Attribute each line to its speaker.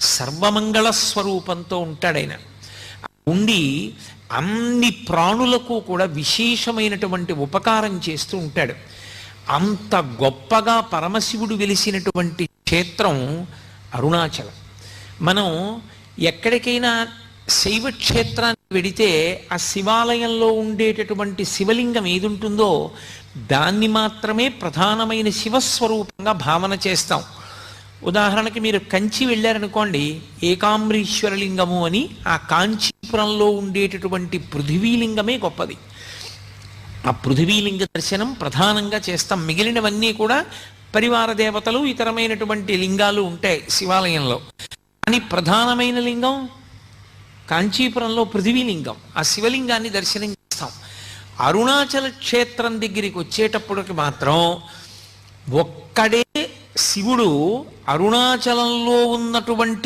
Speaker 1: సర్వమంగళ స్వరూపంతో ఉంటాడాయన. ఉండి అన్ని ప్రాణులకు కూడా విశేషమైనటువంటి ఉపకారం చేస్తూ ఉంటాడు. అంత గొప్పగా పరమశివుడు వెలిసినటువంటి క్షేత్రం అరుణాచలం. మనం ఎక్కడికైనా శైవ క్షేత్రానికి వెడితే ఆ శివాలయంలో ఉండేటటువంటి శివలింగం ఏది ఉంటుందో దాన్ని మాత్రమే ప్రధానమైన శివస్వరూపంగా భావన చేస్తాం. ఉదాహరణకి మీరు కంచి వెళ్ళారనుకోండి, ఏకాంబరీశ్వరలింగము అని ఆ కాంచీపురంలో ఉండేటటువంటి పృథివీలింగమే గొప్పది. ఆ పృథివీలింగ దర్శనం ప్రధానంగా చేస్తాం. మిగిలినవన్నీ కూడా పరివార దేవతలు ఇతరమైనటువంటి లింగాలు ఉంటాయి శివాలయంలో. కానీ ప్రధానమైన లింగం కాంచీపురంలో పృథివీలింగం. ఆ శివలింగాన్ని దర్శనం చేస్తాం. అరుణాచల క్షేత్రం దగ్గరికి వచ్చేటప్పటికి మాత్రం ఒక్కడే శివుడు అరుణాచలంలో ఉన్నటువంటి